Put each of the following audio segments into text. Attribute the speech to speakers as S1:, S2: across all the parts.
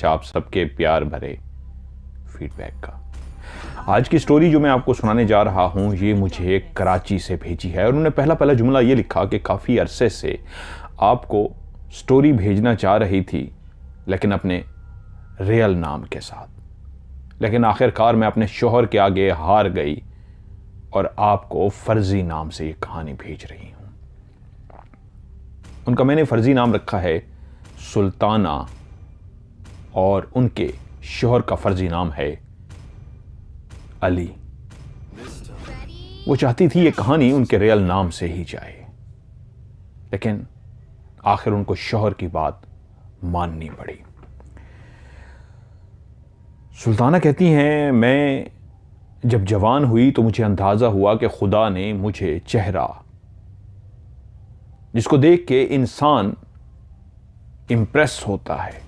S1: आप सबके प्यार भरे फीडबैक का। आज की स्टोरी जो मैं आपको सुनाने जा रहा हूँ ये मुझे कराची से भेजी है और उन्होंने पहला जुमला ये लिखा कि काफ़ी अरसे से आपको स्टोरी भेजना चाह रही थी लेकिन अपने रियल नाम के साथ, लेकिन आखिरकार मैं अपने शोहर के आगे हार गई और आपको फर्जी नाम से ये कहानी भेज रही हूँ। उनका मैंने फर्जी नाम रखा है सुल्ताना और उनके शोहर का फर्जी नाम है अली। वो चाहती थी ये कहानी उनके रियल नाम से ही जाए, लेकिन आखिर उनको शोहर की बात माननी पड़ी। सुल्ताना कहती हैं, मैं जब जवान हुई तो मुझे अंदाजा हुआ कि खुदा ने मुझे चेहरा जिसको देख के इंसान इंप्रेस होता है,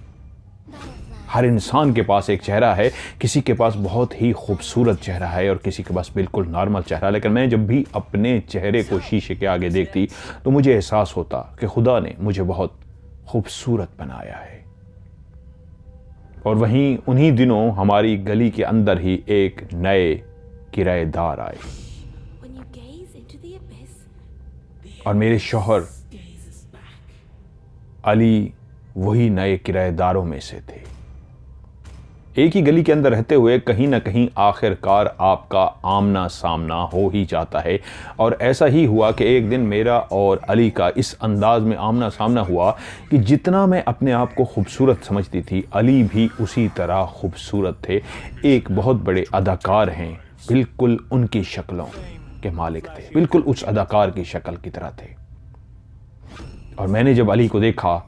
S1: हर इंसान के पास एक चेहरा है, किसी के पास बहुत ही खूबसूरत चेहरा है और किसी के पास बिल्कुल नॉर्मल चेहरा। लेकिन मैं जब भी अपने चेहरे को शीशे के आगे देखती तो मुझे एहसास होता कि खुदा ने मुझे बहुत खूबसूरत बनाया है। और वहीं उन्हीं दिनों हमारी गली के अंदर ही एक नए किराएदार आए और मेरे शौहर अली वही नए किराएदारों में से थे। एक ही गली के अंदर रहते हुए कहीं ना कहीं आखिरकार आपका आमना सामना हो ही जाता है। और ऐसा ही हुआ कि एक दिन मेरा और अली का इस अंदाज में आमना सामना हुआ कि जितना मैं अपने आप को खूबसूरत समझती थी, अली भी उसी तरह खूबसूरत थे। एक बहुत बड़े अदाकार हैं, बिल्कुल उनकी शक्लों के मालिक थे, बिल्कुल उस अदाकार की शक्ल की तरह थे। और मैंने जब अली को देखा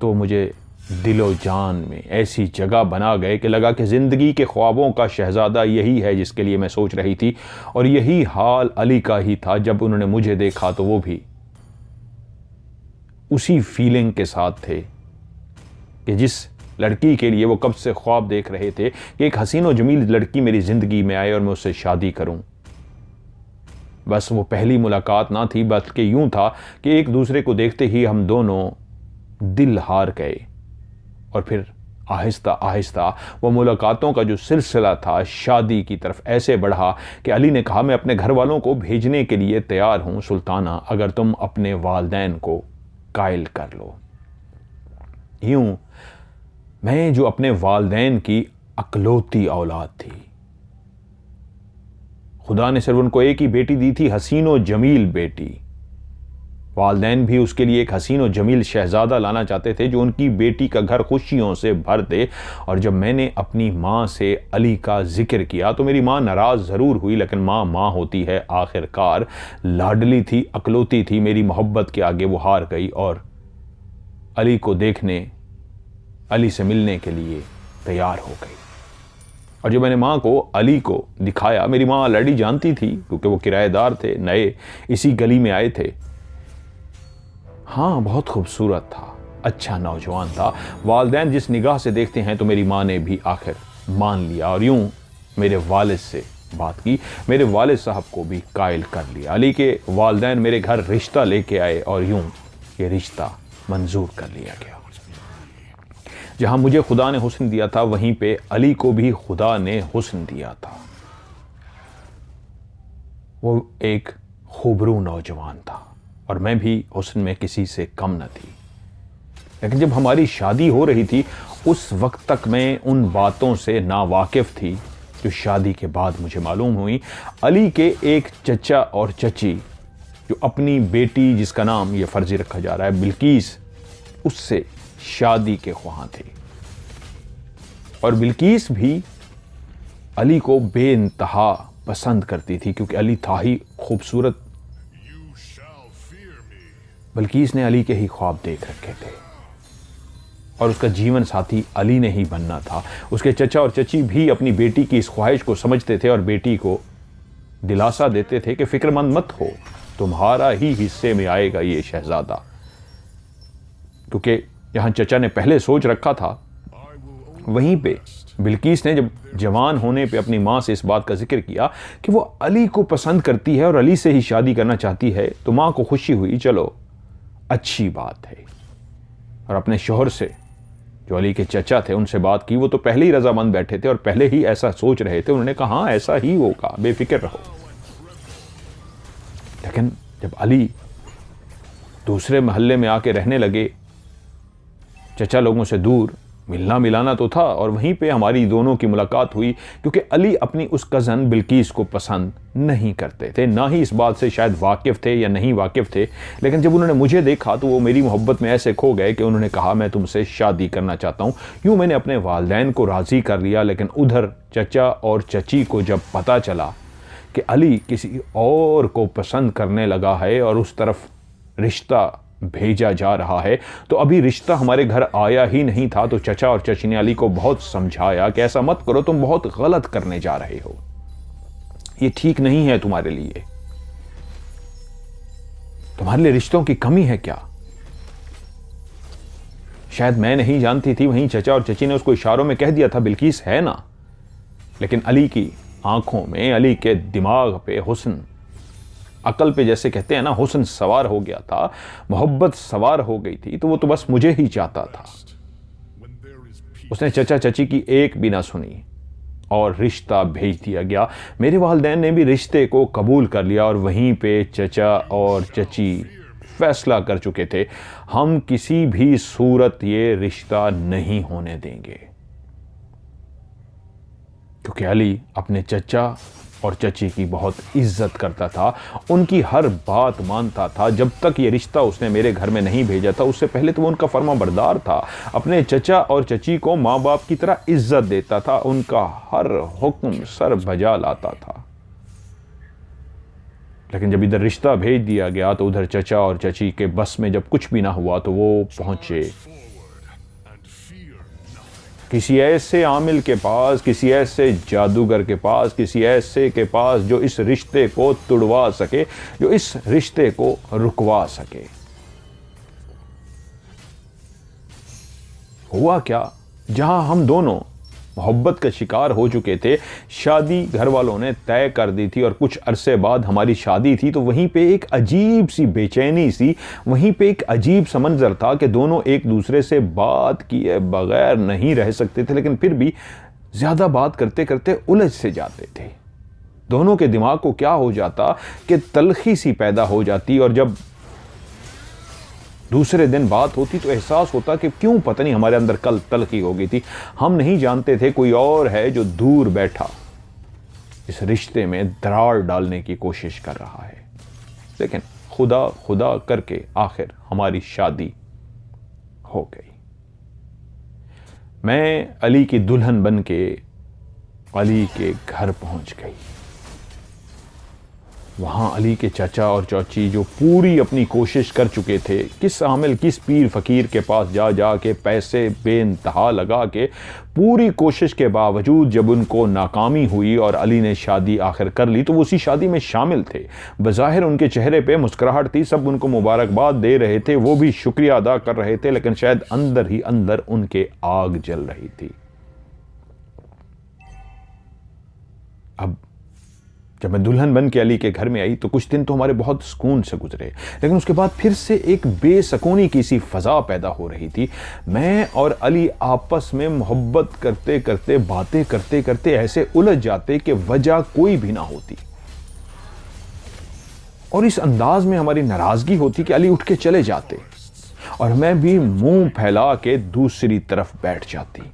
S1: तो मुझे दिलो जान में ऐसी जगह बना गए कि लगा कि ज़िंदगी के ख्वाबों का शहज़ादा यही है जिसके लिए मैं सोच रही थी। और यही हाल अली का ही था। जब उन्होंने मुझे देखा तो वो भी उसी फीलिंग के साथ थे कि जिस लड़की के लिए वो कब से ख्वाब देख रहे थे कि एक हसीन और जमील लड़की मेरी ज़िंदगी में आए और मैं उससे शादी करूं। बस वो पहली मुलाकात ना थी, बल्कि यूं था कि एक दूसरे को देखते ही हम दोनों दिल हार गए। और फिर आहिस्ता आहिस्ता वो मुलाकातों का जो सिलसिला था शादी की तरफ ऐसे बढ़ा कि अली ने कहा, मैं अपने घर वालों को भेजने के लिए तैयार हूँ सुल्ताना, अगर तुम अपने वालिदैन को कायल कर लो। यूं मैं जो अपने वालिदैन की अकलौती औलाद थी, खुदा ने सिर्फ उनको एक ही बेटी दी थी, हसीन और जमील बेटी। वालिदैन भी उसके लिए एक हसीन और जमील शहजादा लाना चाहते थे जो उनकी बेटी का घर खुशियों से भर दे। और जब मैंने अपनी माँ से अली का जिक्र किया तो मेरी माँ नाराज़ ज़रूर हुई, लेकिन माँ माँ होती है, आखिरकार लाडली थी, अकलौती थी। मेरी मोहब्बत के आगे वो हार गई और अली को देखने, अली से मिलने के लिए तैयार हो गई। और जब मैंने माँ को अली को दिखाया, मेरी माँ ऑलरेडी जानती थी क्योंकि वो किराएदार थे, नए इसी गली में आए थे। हाँ, बहुत खूबसूरत था, अच्छा नौजवान था। वालिदैन जिस निगाह से देखते हैं तो मेरी माँ ने भी आखिर मान लिया और यूं मेरे वालिद से बात की, मेरे वालिद साहब को भी कायल कर लिया। अली के वालिदैन मेरे घर रिश्ता लेके आए और यूं ये रिश्ता मंजूर कर लिया गया। जहाँ मुझे खुदा ने हुस्न दिया था वहीं पे अली को भी खुदा ने हुस्न दिया था। वो एक खूबरू नौजवान था और मैं भी हुस्न में किसी से कम न थी। लेकिन जब हमारी शादी हो रही थी उस वक्त तक मैं उन बातों से नावाकिफ़ थी जो शादी के बाद मुझे मालूम हुई। अली के एक चचा और चची जो अपनी बेटी, जिसका नाम ये फर्जी रखा जा रहा है बिल्किस, उससे शादी के ख्वाह थे। और बिल्किस भी अली को बेइंतहा पसंद करती थी क्योंकि अली था ही खूबसूरत। बिल्किस ने अली के ही ख्वाब देख रखे थे और उसका जीवन साथी अली ने ही बनना था। उसके चचा और चची भी अपनी बेटी की इस ख्वाहिश को समझते थे और बेटी को दिलासा देते थे कि फिक्रमंद मत हो, तुम्हारा ही हिस्से में आएगा ये शहजादा। क्योंकि यहाँ चचा ने पहले सोच रखा था। वहीं पे बिल्किस ने जब जवान होने पे अपनी माँ से इस बात का जिक्र किया कि वो अली को पसंद करती है और अली से ही शादी करना चाहती है, तो माँ को खुशी हुई, चलो अच्छी बात है। और अपने शौहर से जो अली के चचा थे, उनसे बात की। वो तो पहले ही रजामंद बैठे थे और पहले ही ऐसा सोच रहे थे। उन्होंने कहा हाँ ऐसा ही होगा, बेफिक्र रहो। लेकिन जब अली दूसरे मोहल्ले में आके रहने लगे, चचा लोगों से दूर, मिलना मिलाना तो था, और वहीं पे हमारी दोनों की मुलाकात हुई। क्योंकि अली अपनी उस कज़न बिल्किस को पसंद नहीं करते थे, ना ही इस बात से शायद वाकिफ़ थे या नहीं वाकिफ़ थे। लेकिन जब उन्होंने मुझे देखा तो वो मेरी मोहब्बत में ऐसे खो गए कि उन्होंने कहा मैं तुमसे शादी करना चाहता हूँ। यूँ मैंने अपने वालिदैन को राज़ी कर लिया। लेकिन उधर चचा और चची को जब पता चला कि अली किसी और को पसंद करने लगा है और उस तरफ रिश्ता भेजा जा रहा है, तो अभी रिश्ता हमारे घर आया ही नहीं था, तो चचा और चची ने अली को बहुत समझाया कि ऐसा मत करो, तुम बहुत गलत करने जा रहे हो, ये ठीक नहीं है तुम्हारे लिए, तुम्हारे लिए रिश्तों की कमी है क्या। शायद मैं नहीं जानती थी, वहीं चचा और चची ने उसको इशारों में कह दिया था बिल्किस है ना। लेकिन अली की आंखों में, अली के दिमाग पे हुस्न, अकल पे जैसे कहते हैं ना, हुस्न सवार हो गया था, मोहब्बत सवार हो गई थी। तो वो तो बस मुझे ही चाहता था। उसने चचा चची की एक भी ना सुनी और रिश्ता भेज दिया गया। मेरे वालिदैन ने भी रिश्ते को कबूल कर लिया और वहीं पे चचा और चची फैसला कर चुके थे, हम किसी भी सूरत ये रिश्ता नहीं होने देंगे। क्योंकि अली अपने चचा और चची की बहुत इज्जत करता था, उनकी हर बात मानता था। जब तक ये रिश्ता उसने मेरे घर में नहीं भेजा था, उससे पहले तो वो उनका फर्माबरदार था। अपने चचा और चची को माँ बाप की तरह इज्जत देता था, उनका हर हुक्म सर बजा लाता था। लेकिन जब इधर रिश्ता भेज दिया गया तो उधर चचा और चची के बस में जब कुछ भी ना हुआ तो वो पहुंचे किसी ऐसे आमिल के पास, किसी ऐसे जादूगर के पास, किसी ऐसे के पास जो इस रिश्ते को तुड़वा सके, जो इस रिश्ते को रुकवा सके। हुआ क्या, जहां हम दोनों मोहब्बत का शिकार हो चुके थे, शादी घर वालों ने तय कर दी थी और कुछ अरसे बाद हमारी शादी थी, तो वहीं पे एक अजीब सी बेचैनी सी, वहीं पे एक अजीब सा मंजर था कि दोनों एक दूसरे से बात किए बगैर नहीं रह सकते थे। लेकिन फिर भी ज्यादा बात करते करते उलझ से जाते थे। दोनों के दिमाग को क्या हो जाता कि तलखी सी पैदा हो जाती, और जब दूसरे दिन बात होती तो एहसास होता कि क्यों पता नहीं हमारे अंदर कल तलखी हो गई थी। हम नहीं जानते थे कोई और है जो दूर बैठा इस रिश्ते में दरार डालने की कोशिश कर रहा है। लेकिन खुदा खुदा करके आखिर हमारी शादी हो गई। मैं अली की दुल्हन बन के अली के घर पहुंच गई। वहाँ अली के चाचा और चाची जो पूरी अपनी कोशिश कर चुके थे, किस आमिल किस पीर फ़कीर के पास जा जा के पैसे बेइंतहा लगा के, पूरी कोशिश के बावजूद जब उनको नाकामी हुई और अली ने शादी आखिर कर ली, तो वो उसी शादी में शामिल थे। बज़ाहिर उनके चेहरे पे मुस्कुराहट थी, सब उनको मुबारकबाद दे रहे थे, वो भी शुक्रिया अदा कर रहे थे, लेकिन शायद अंदर ही अंदर उनके आग जल रही थी। अब जब मैं दुल्हन बन के अली के घर में आई तो कुछ दिन तो हमारे बहुत सुकून से गुजरे, लेकिन उसके बाद फिर से एक बेसकूनी की सी फजा पैदा हो रही थी। मैं और अली आपस में मोहब्बत करते करते, बातें करते करते ऐसे उलझ जाते कि वजह कोई भी ना होती, और इस अंदाज में हमारी नाराजगी होती कि अली उठ के चले जाते और मैं भी मुंह फैला के दूसरी तरफ बैठ जाती।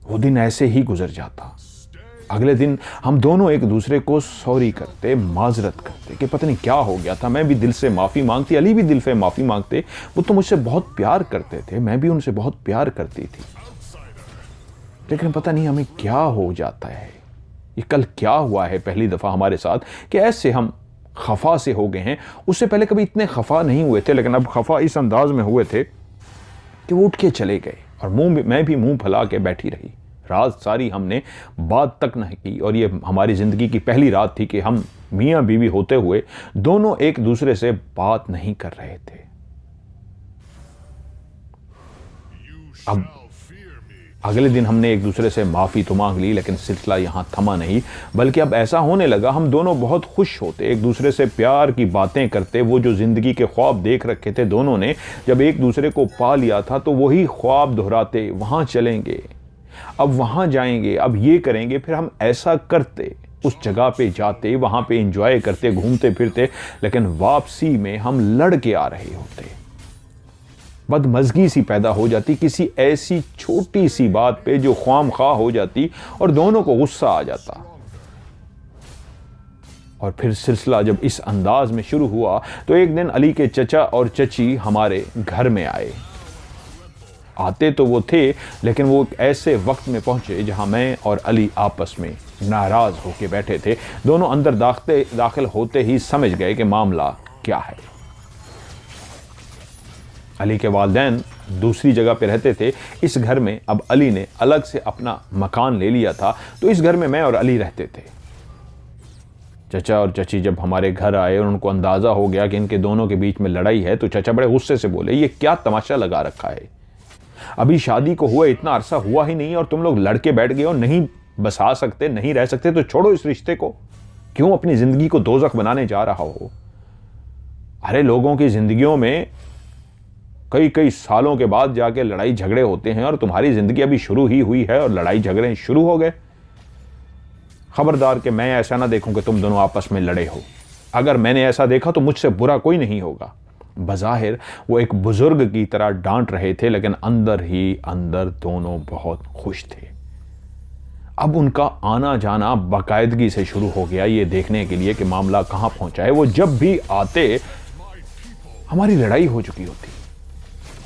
S1: वो दिन ऐसे ही गुजर जाता। अगले दिन हम दोनों एक दूसरे को सॉरी करते, माजरत करते कि पता नहीं क्या हो गया था। मैं भी दिल से माफ़ी मांगती, अली भी दिल से माफ़ी मांगते। वो तो मुझसे बहुत प्यार करते थे, मैं भी उनसे बहुत प्यार करती थी, लेकिन पता नहीं हमें क्या हो जाता है। ये कल क्या हुआ है पहली दफ़ा हमारे साथ कि ऐसे हम खफा से हो गए हैं। उससे पहले कभी इतने खफा नहीं हुए थे, लेकिन अब खफा इस अंदाज में हुए थे कि वो उठ के चले गए और मैं भी मुंह फैला के बैठी रही। रात सारी हमने बात तक नहीं की, और ये हमारी ज़िंदगी की पहली रात थी कि हम मियाँ बीवी होते हुए दोनों एक दूसरे से बात नहीं कर रहे थे। अब अगले दिन हमने एक दूसरे से माफ़ी तो मांग ली, लेकिन सिलसिला यहाँ थमा नहीं, बल्कि अब ऐसा होने लगा हम दोनों बहुत खुश होते, एक दूसरे से प्यार की बातें करते। वो जो ज़िंदगी के ख्वाब देख रखे थे दोनों ने, जब एक दूसरे को पा लिया था तो वही ख्वाब दोहराते, वहाँ चलेंगे, अब वहाँ जाएंगे, अब ये करेंगे, फिर हम ऐसा करते, उस जगह पे जाते, वहाँ पे एंजॉय करते, घूमते फिरते। लेकिन वापसी में हम लड़ के आ रहे होते, बदमज़गी सी पैदा हो जाती किसी ऐसी छोटी सी बात पे जो ख्वामखा हो जाती और दोनों को गुस्सा आ जाता। और फिर सिलसिला जब इस अंदाज में शुरू हुआ तो एक दिन अली के चचा और चची हमारे घर में आए। आते तो वो थे, लेकिन वो एक ऐसे वक्त में पहुंचे जहां मैं और अली आपस में नाराज होके बैठे थे। दोनों अंदर दाखिल होते ही समझ गए कि मामला क्या है। अली के वालिदैन दूसरी जगह पे रहते थे, इस घर में अब अली ने अलग से अपना मकान ले लिया था, तो इस घर में मैं और अली रहते थे। चचा और चची जब हमारे घर आए और उनको अंदाजा हो गया कि इनके दोनों के बीच में लड़ाई है, तो चचा बड़े गुस्से से बोले, ये क्या तमाशा लगा रखा है, अभी शादी को हुए इतना अरसा हुआ ही नहीं और तुम लोग लड़के बैठ गए हो, नहीं बसा सकते, नहीं रह सकते तो छोड़ो इस रिश्ते को, क्यों अपनी जिंदगी को दोजख बनाने जा रहा हो। अरे लोगों की जिंदगियों में कई कई सालों के बाद जाके लड़ाई झगड़े होते हैं और तुम्हारी जिंदगी अभी शुरू ही हुई है और लड़ाई झगड़े शुरू हो गए। खबरदार कि मैं ऐसा ना देखूं कि तुम दोनों आपस में लड़े हो, अगर मैंने ऐसा देखा तो मुझसे बुरा कोई नहीं होगा। बज़ाहिर वो एक बुजुर्ग की तरह डांट रहे थे, लेकिन अंदर ही अंदर दोनों बहुत खुश थे। अब उनका आना जाना बाकायदगी से शुरू हो गया, ये देखने के लिए कि मामला कहां पहुंचा है। वो जब भी आते हमारी लड़ाई हो चुकी होती,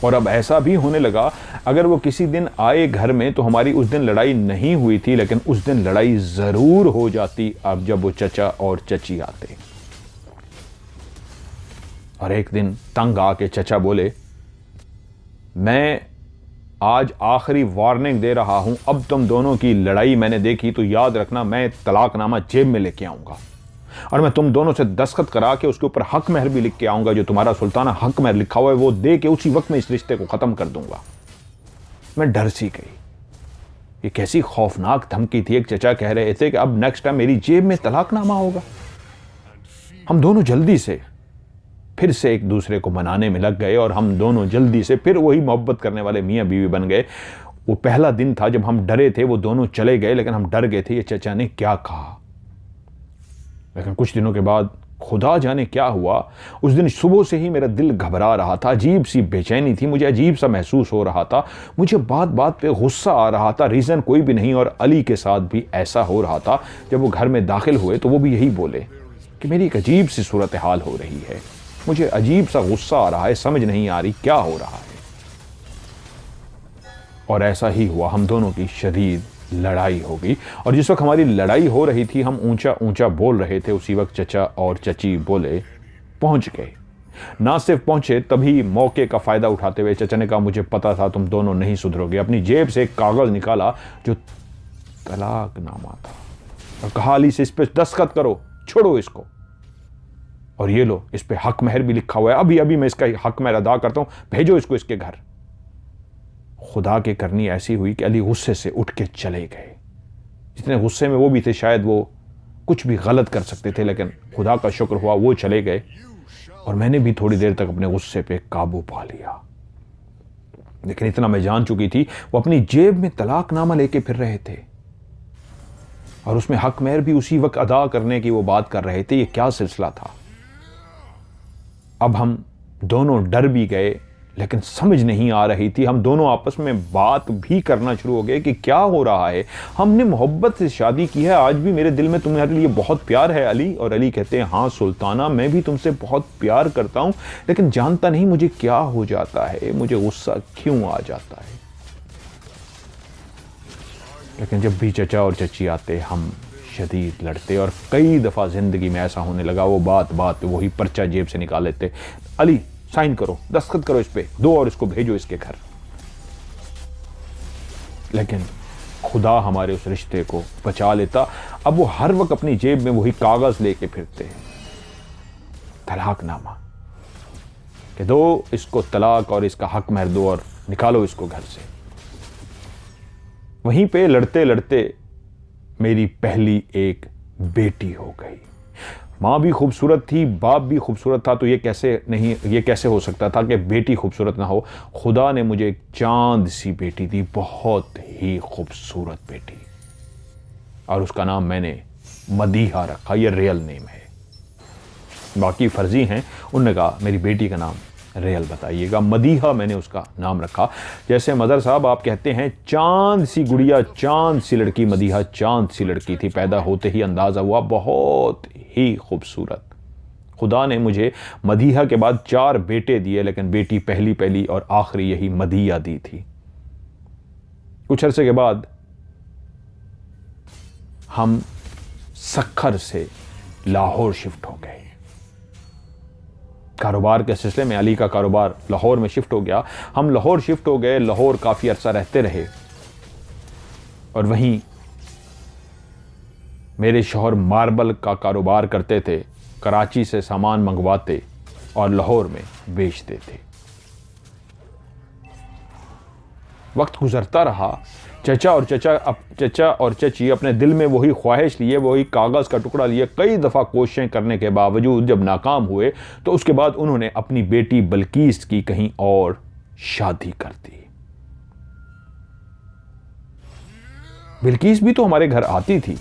S1: और अब ऐसा भी होने लगा अगर वो किसी दिन आए घर में तो हमारी उस दिन लड़ाई नहीं हुई थी, लेकिन उस दिन लड़ाई जरूर हो जाती अब जब वो चचा और चची आते। और एक दिन तंग आके चचा बोले, मैं आज आखिरी वार्निंग दे रहा हूं, अब तुम दोनों की लड़ाई मैंने देखी तो याद रखना मैं तलाकनामा जेब में लेके आऊंगा और मैं तुम दोनों से दस्तखत करा के उसके ऊपर हक महर भी लिख के आऊंगा, जो तुम्हारा सुल्ताना हक महर लिखा हुआ है वो दे के उसी वक्त में इस रिश्ते को खत्म कर दूंगा। मैं डर सी गई, ये कैसी खौफनाक धमकी थी। एक चचा कह रहे थे कि अब नेक्स्ट टाइम मेरी जेब में तलाकनामा होगा। हम दोनों जल्दी से फिर से एक दूसरे को मनाने में लग गए और हम दोनों जल्दी से फिर वही मोहब्बत करने वाले मियाँ बीवी बन गए। वो पहला दिन था जब हम डरे थे, वो दोनों चले गए लेकिन हम डर गए थे ये चचा ने क्या कहा। लेकिन कुछ दिनों के बाद खुदा जाने क्या हुआ, उस दिन सुबह से ही मेरा दिल घबरा रहा था, अजीब सी बेचैनी थी, मुझे अजीब सा महसूस हो रहा था, मुझे बात बात पे गुस्सा आ रहा था, रीज़न कोई भी नहीं। और अली के साथ भी ऐसा हो रहा था। जब वो घर में दाखिल हुए तो वो भी यही बोले कि मेरी एक अजीब सी सूरत हाल हो रही है, मुझे अजीब सा गुस्सा आ रहा है, समझ नहीं आ रही क्या हो रहा है। और ऐसा ही हुआ, हम दोनों की शदीद लड़ाई हो गई। और जिस वक्त हमारी लड़ाई हो रही थी हम ऊंचा ऊंचा बोल रहे थे, उसी वक्त चचा और चची बोले, पहुंच गए। ना सिर्फ पहुंचे, तभी मौके का फायदा उठाते हुए चचा ने कहा, मुझे पता था तुम दोनों नहीं सुधरोगे। अपनी जेब से एक कागज निकाला जो तलाकनामा था और कहा, अली से इस पे दस्तखत करो, छोड़ो इसको, और ये लो इस पे हक महर भी लिखा हुआ है, अभी अभी मैं इसका हक महर अदा करता हूं, भेजो इसको इसके घर। खुदा की करनी ऐसी हुई कि अली गुस्से से उठ के चले गए। जितने गुस्से में वो भी थे, शायद वो कुछ भी गलत कर सकते थे, लेकिन खुदा का शुक्र हुआ वो चले गए और मैंने भी थोड़ी देर तक अपने गुस्से पे काबू पा लिया। लेकिन इतना मैं जान चुकी थी, वो अपनी जेब में तलाकनामा लेके फिर रहे थे और उसमें हक महर भी उसी वक्त अदा करने की वो बात कर रहे थे। ये क्या सिलसिला था। अब हम दोनों डर भी गए, लेकिन समझ नहीं आ रही थी। हम दोनों आपस में बात भी करना शुरू हो गए कि क्या हो रहा है। हमने मोहब्बत से शादी की है, आज भी मेरे दिल में तुम्हारे लिए बहुत प्यार है अली। और अली कहते हैं, हाँ सुल्ताना, मैं भी तुमसे बहुत प्यार करता हूं, लेकिन जानता नहीं मुझे क्या हो जाता है, मुझे गुस्सा क्यों आ जाता है। लेकिन जब भी चचा और चची आते हम शदीद लड़ते और कई दफ़ा ज़िंदगी में ऐसा होने लगा, वो बात बात वही पर्चा जेब से निकाल लेते, अली साइन करो, दस्तखत करो इस पे, दो और इसको भेजो इसके घर। लेकिन खुदा हमारे उस रिश्ते को बचा लेता। अब वो हर वक्त अपनी जेब में वही कागज लेके फिरते हैं, तलाकनामा, कि दो, इसको तलाक और इसका हक महर दो और निकालो इसको घर से। वहीं पे लड़ते लड़ते मेरी पहली एक बेटी हो गई। माँ भी खूबसूरत थी, बाप भी खूबसूरत था, तो ये कैसे हो सकता था कि बेटी खूबसूरत ना हो। खुदा ने मुझे एक चांद सी बेटी दी, बहुत ही खूबसूरत बेटी, और उसका नाम मैंने मदीहा रखा। ये रियल नेम है, बाकी फर्जी हैं। उन्होंने कहा मेरी बेटी का नाम रियल बताइएगा। मदीहा मैंने उसका नाम रखा। जैसे मदर साहब आप कहते हैं चांद सी गुड़िया, चांद सी लड़की, मदीहा चांद सी लड़की थी। पैदा होते ही अंदाजा हुआ बहुत ही खूबसूरत। खुदा ने मुझे मदीहा के बाद 4 बेटे दिए, लेकिन बेटी पहली और आखिरी यही मदीहा दी थी। कुछ अरसे के बाद हम सक्खर से लाहौर शिफ्ट हो गए। कारोबार के सिलसिले में अली का कारोबार लाहौर में शिफ्ट हो गया। हम लाहौर शिफ्ट हो गए। लाहौर काफ़ी अरसा रहते रहे और वहीं मेरे शौहर मार्बल का कारोबार करते थे। कराची से सामान मंगवाते और लाहौर में बेचते थे। वक्त गुजरता रहा। चचा और चची अपने दिल में वही ख्वाहिश लिए, वही कागज़ का टुकड़ा लिए। कई दफ़ा कोशिशें करने के बावजूद जब नाकाम हुए तो उसके बाद उन्होंने अपनी बेटी बल्कीस की कहीं और शादी कर दी। बिल्कीस भी तो हमारे घर आती थी,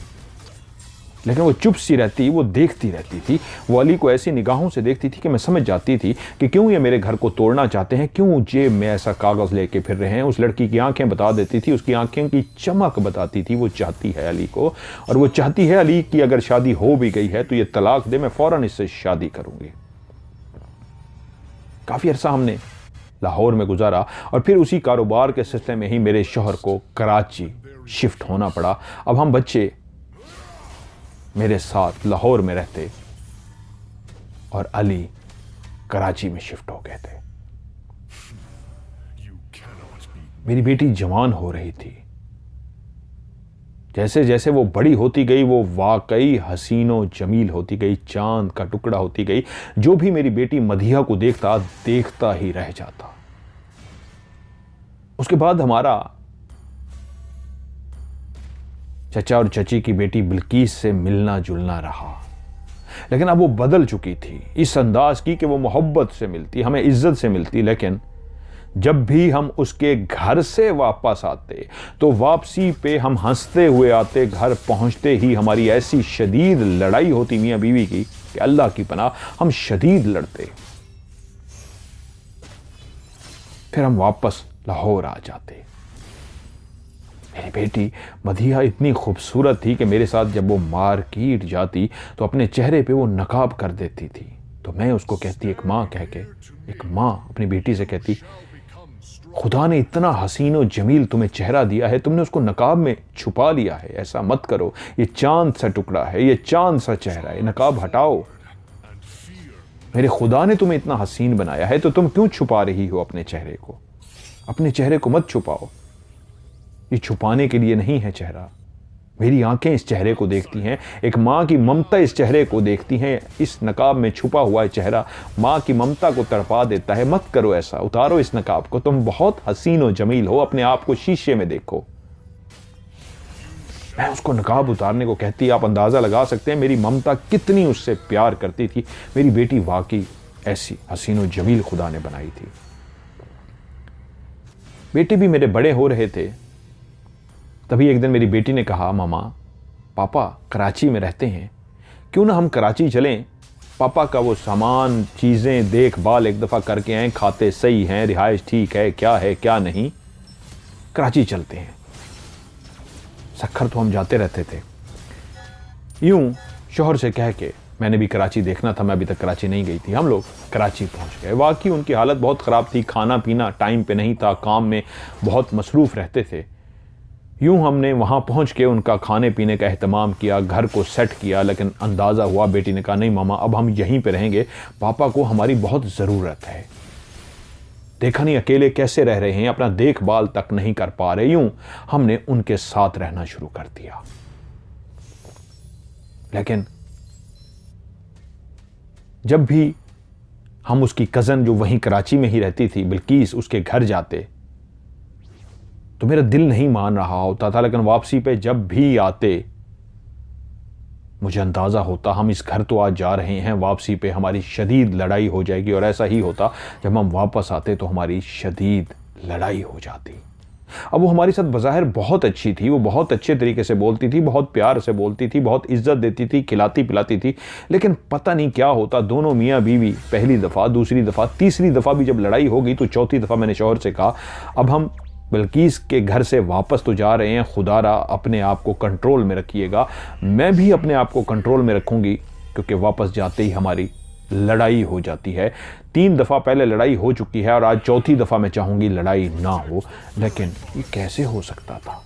S1: लेकिन वो चुप सी रहती, वो देखती रहती थी। वो अली को ऐसी निगाहों से देखती थी कि मैं समझ जाती थी कि क्यों ये मेरे घर को तोड़ना चाहते हैं, क्यों जेब में ऐसा कागज़ लेके फिर रहे हैं। उस लड़की की आंखें बता देती थी, उसकी आंखें की चमक बताती थी। वो चाहती है अली को, और वो चाहती है अली की अगर शादी हो भी गई है तो ये तलाक दे, मैं फ़ौरन इससे शादी करूँगी। काफ़ी अरसा हमने लाहौर में गुजारा और फिर उसी कारोबार के सिलसिले में ही मेरे शौहर को कराची शिफ्ट होना पड़ा। अब हम बच्चे मेरे साथ लाहौर में रहते और अली कराची में शिफ्ट हो गए थे। मेरी बेटी जवान हो रही थी। जैसे जैसे वो बड़ी होती गई वो वाकई हसीनो जमील होती गई, चांद का टुकड़ा होती गई। जो भी मेरी बेटी मदीहा को देखता ही रह जाता। उसके बाद हमारा चचा और चची की बेटी बिल्कीस से मिलना जुलना रहा, लेकिन अब वो बदल चुकी थी इस अंदाज की कि वो मोहब्बत से मिलती, हमें इज्जत से मिलती। लेकिन जब भी हम उसके घर से वापस आते तो वापसी पे हम हंसते हुए आते। घर पहुंचते ही हमारी ऐसी शदीद लड़ाई होती मियां बीवी की कि अल्लाह की पनाह, हम शदीद लड़ते। फिर हम वापस लाहौर आ जाते। मेरी बेटी मदीहा इतनी खूबसूरत थी कि मेरे साथ जब वो मार्केट जाती तो अपने चेहरे पे वो नकाब कर देती थी। तो मैं उसको कहती, एक माँ अपनी बेटी से कहती, खुदा ने इतना हसीन और जमील तुम्हें चेहरा दिया है, तुमने उसको नकाब में छुपा लिया है। ऐसा मत करो, ये चांद सा टुकड़ा है, ये चांद सा चेहरा है, नकाब हटाओ। मेरे खुदा ने तुम्हें इतना हसीन बनाया है तो तुम क्यों छुपा रही हो अपने चेहरे को? अपने चेहरे को मत छुपाओ, ये छुपाने के लिए नहीं है चेहरा। मेरी आंखें इस चेहरे को देखती हैं, एक माँ की ममता इस चेहरे को देखती हैं। इस नकाब में छुपा हुआ चेहरा माँ की ममता को तड़पा देता है। मत करो ऐसा, उतारो इस नकाब को, तुम बहुत हसीन और जमील हो, अपने आप को शीशे में देखो। मैं उसको नकाब उतारने को कहती। आप अंदाजा लगा सकते हैं मेरी ममता कितनी उससे प्यार करती थी। मेरी बेटी वाकई ऐसी हसीन और जमील खुदा ने बनाई थी। बेटे भी मेरे बड़े हो रहे थे। तभी एक दिन मेरी बेटी ने कहा, मामा पापा कराची में रहते हैं, क्यों ना हम कराची चलें? पापा का वो सामान, चीज़ें, देखभाल एक दफ़ा करके आए, खाते सही हैं, रिहाइश ठीक है क्या नहीं, कराची चलते हैं। सक्खर तो हम जाते रहते थे। यूं शौहर से कह के, मैंने भी कराची देखना था, मैं अभी तक कराची नहीं गई थी। हम लोग कराची पहुंच गए। वाकई उनकी हालत बहुत ख़राब थी, खाना पीना टाइम पे नहीं था, काम में बहुत मसरूफ़ रहते थे। यूं हमने वहां पहुंच के उनका खाने पीने का एहतमाम किया, घर को सेट किया। लेकिन अंदाज़ा हुआ, बेटी ने कहा, नहीं मामा अब हम यहीं पे रहेंगे, पापा को हमारी बहुत ज़रूरत है। देखा नहीं अकेले कैसे रह रहे हैं, अपना देखभाल तक नहीं कर पा रहे। यूं हमने उनके साथ रहना शुरू कर दिया। लेकिन जब भी हम उसकी कज़न जो वहीं कराची में ही रहती थी, बिल्कीस, उसके घर जाते तो मेरा दिल नहीं मान रहा होता था, लेकिन वापसी पे जब भी आते मुझे अंदाज़ा होता हम इस घर तो आज जा रहे हैं, वापसी पे हमारी शदीद लड़ाई हो जाएगी। और ऐसा ही होता, जब हम वापस आते तो हमारी शदीद लड़ाई हो जाती। अब वो हमारे साथ बज़ाहिर बहुत अच्छी थी, वो बहुत अच्छे तरीके से बोलती थी, बहुत प्यार से बोलती थी, बहुत इज्जत देती थी, खिलाती पिलाती थी, लेकिन पता नहीं क्या होता, दोनों मियाँ बीवी पहली दफ़ा, दूसरी दफ़ा, तीसरी दफ़ा भी जब लड़ाई हो गई तो चौथी दफ़ा मैंने शौहर से कहा, अब हम बिल्किस के घर से वापस तो जा रहे हैं, खुदारा अपने आप को कंट्रोल में रखिएगा, मैं भी अपने आप को कंट्रोल में रखूँगी, क्योंकि वापस जाते ही हमारी लड़ाई हो जाती है। 3 दफ़ा पहले लड़ाई हो चुकी है और आज चौथी दफ़ा मैं चाहूँगी लड़ाई ना हो। लेकिन ये कैसे हो सकता था?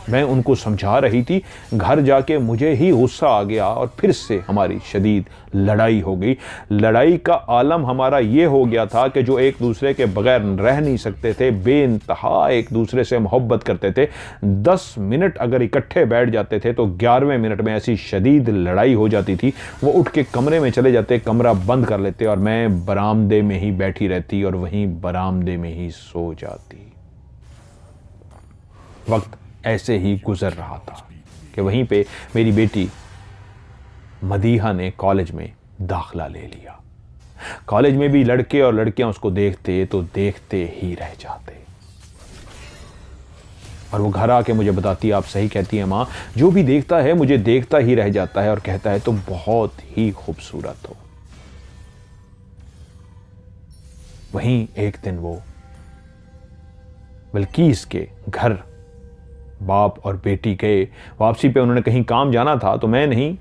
S1: मैं उनको समझा रही थी, घर जाके मुझे ही गुस्सा आ गया और फिर से हमारी शदीद लड़ाई हो गई। लड़ाई का आलम हमारा ये हो गया था कि जो एक दूसरे के बगैर रह नहीं सकते थे, बेइंतहा एक दूसरे से मोहब्बत करते थे, 10 मिनट अगर इकट्ठे बैठ जाते थे तो 11वें मिनट में ऐसी शदीद लड़ाई हो जाती थी, वो उठ के कमरे में चले जाते, कमरा बंद कर लेते और मैं बरामदे में ही बैठी रहती और वहीं बरामदे में ही सो जाती। वक्त ऐसे ही गुजर रहा था कि वहीं पे मेरी बेटी मदीहा ने कॉलेज में दाखिला ले लिया। कॉलेज में भी लड़के और लड़कियां उसको देखते तो देखते ही रह जाते। और वो घर आके मुझे बताती, आप सही कहती हैं माँ, जो भी देखता है मुझे देखता ही रह जाता है और कहता है तुम बहुत ही खूबसूरत हो। वहीं एक दिन वो बिल्किस के घर बाप और बेटी गए। वापसी पे उन्होंने कहीं काम जाना था, तो मैं नहीं,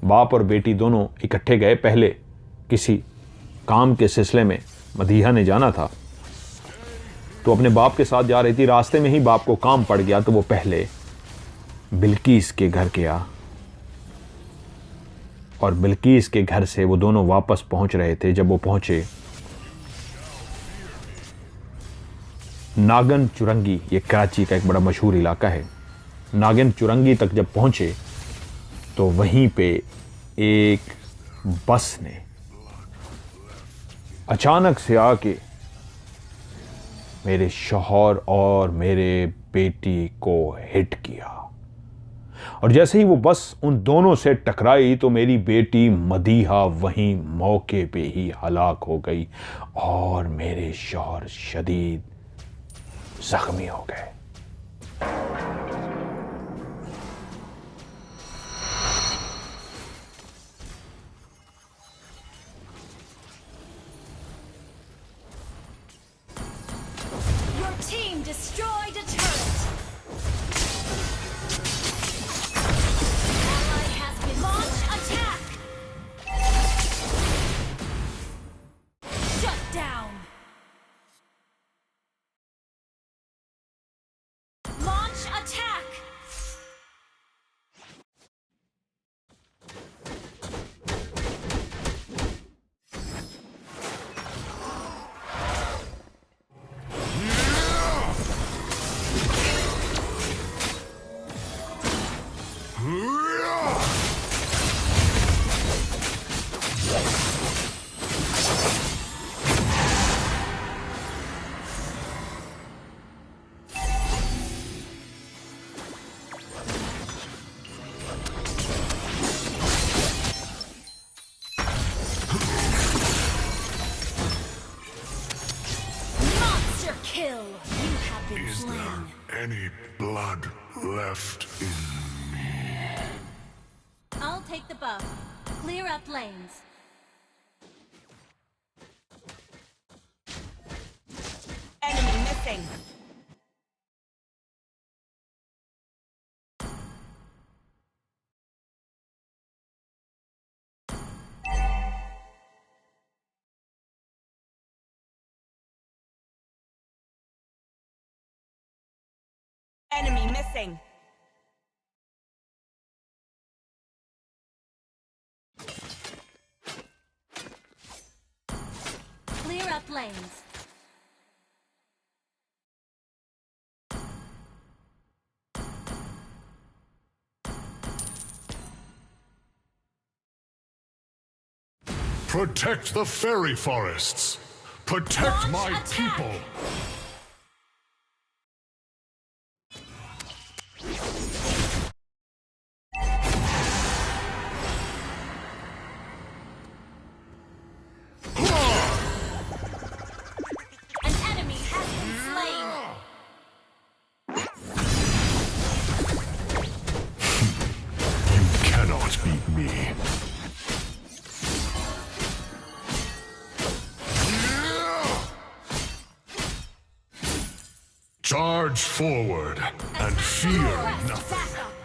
S1: बाप और बेटी दोनों इकट्ठे गए। पहले किसी काम के सिलसिले में मदीहा ने जाना था, तो अपने बाप के साथ जा रही थी। रास्ते में ही बाप को काम पड़ गया, तो वो पहले बिल्किस के घर गया और बिल्किस के घर से वो दोनों वापस पहुंच रहे थे। जब वो पहुंचे नागन चुरंगी, ये कराची का एक बड़ा मशहूर इलाका है, नागन चुरंगी तक जब पहुंचे तो वहीं पे एक बस ने अचानक से आके मेरे शौहर और मेरे बेटी को हिट किया। और जैसे ही वो बस उन दोनों से टकराई तो मेरी बेटी मदीहा वहीं मौके पे ही हलाक हो गई और मेरे शौहर शदीद जख्मी हो गए।
S2: Your team destroyed a turret. Ally has been launch attack. Shut down. Launch attack. Monster kill. You have been
S3: Is
S2: slain.
S3: there any blood left in
S2: I'll take the buff. Clear up lanes.
S4: Enemy missing. Enemy missing.
S2: Clear up lanes.
S3: Protect the fairy forests. Protect
S2: Launch
S3: my
S2: attack.
S3: people. Charge forward and fear
S2: Request
S3: nothing.
S2: backup.